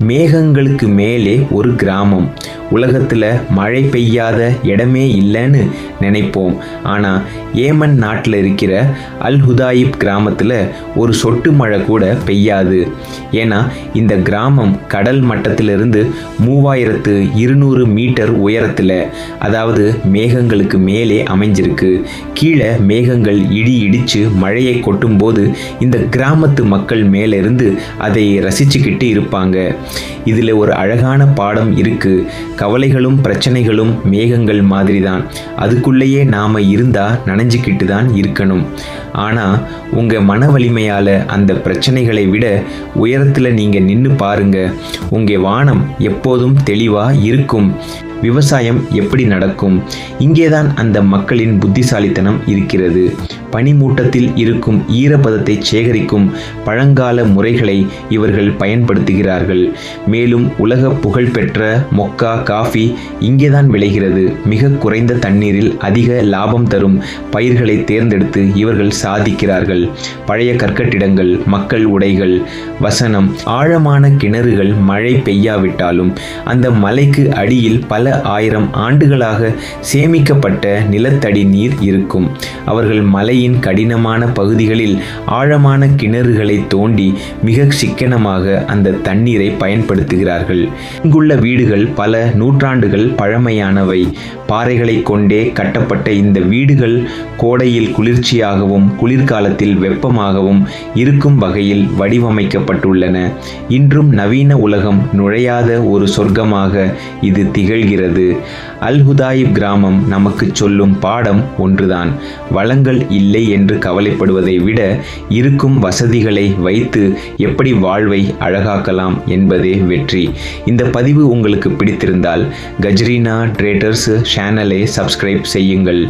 மேகங்களுக்கு மேலே ஒரு கிராமம். உலகத்தில் மழை பெய்யாத இடமே இல்லைன்னு நினைப்போம். ஆனால் ஏமன் நாட்டில் இருக்கிற அல் ஹுதாயிப் கிராமத்தில் ஒரு சொட்டு மழை கூட பெய்யாது. ஏன்னா இந்த கிராமம் கடல் மட்டத்திலிருந்து 3200 மீட்டர் உயரத்தில், அதாவது மேகங்களுக்கு மேலே அமைஞ்சிருக்கு. கீழே மேகங்கள் இடிச்சு மழையை கொட்டும்போது இந்த கிராமத்து மக்கள் மேலிருந்து அதை ரசிச்சுக்கிட்டு இருப்பாங்க. இதில் ஒரு அழகான பாடம் இருக்கு. கவலைகளும் பிரச்சனைகளும் மேகங்கள் மாதிரி தான். அதுக்குள்ளேயே நாம் இருந்தால் நனைஞ்சிக்கிட்டு தான் இருக்கணும். ஆனால் உங்கள் மன வலிமையால் அந்த பிரச்சனைகளை விட உயரத்தில் நீங்கள் நின்று பாருங்க. உங்கள் வானம் எப்போதும் தெளிவாக இருக்கும். விவசாயம் எப்படி நடக்கும்? இங்கேதான் அந்த மக்களின் புத்திசாலித்தனம் இருக்கிறது. பனிமூட்டத்தில் இருக்கும் ஈரப்பதத்தை சேகரிக்கும் பழங்கால முறைகளை இவர்கள் பயன்படுத்துகிறார்கள். மேலும் உலக புகழ்பெற்ற மொக்கா காஃபி இங்கேதான் விளைகிறது. மிக குறைந்த தண்ணீரில் அதிக லாபம் தரும் பயிர்களை தேர்ந்தெடுத்து இவர்கள் சாதிக்கிறார்கள். பழைய கற்கட்டிடங்கள், மக்கள் உடைகள், வசனம், ஆழமான கிணறுகள். மழை பெய்யாவிட்டாலும் அந்த மலைக்கு அடியில் பல ஆயிரம் ஆண்டுகளாக சேமிக்கப்பட்ட நிலத்தடி நீர் இருக்கும். அவர்கள் மலையின் கடினமான பகுதிகளில் ஆழமான கிணறுகளை தோண்டி மிக சிக்கனமாக அந்த தண்ணீரை பயன்படுத்துகிறார்கள். இங்குள்ள வீடுகள் பல நூற்றாண்டுகள் பழமையானவை. பாறைகளை கொண்டே கட்டப்பட்ட இந்த வீடுகள் கோடையில் குளிர்ச்சியாகவும் குளிர்காலத்தில் வெப்பமாகவும் இருக்கும் வகையில் வடிவமைக்கப்பட்டுள்ளன. இன்றும் நவீன உலகம் நுழையாத ஒரு சொர்க்கமாக இது திகழ்கிறது. அல் ஹுதாயிப் கிராமம் நமக்கு சொல்லும் பாடம் ஒன்றுதான். வளங்கள் இல்லை என்று கவலைப்படுவதை விட இருக்கும் வசதிகளை வைத்து எப்படி வாழ்வை அழகாக்கலாம் என்பதே வெற்றி. இந்த பதிவு உங்களுக்கு பிடித்திருந்தால் கஜ்ரீனா ட்ரேடர்ஸ் சேனலை சப்ஸ்கிரைப் செய்யுங்கள்.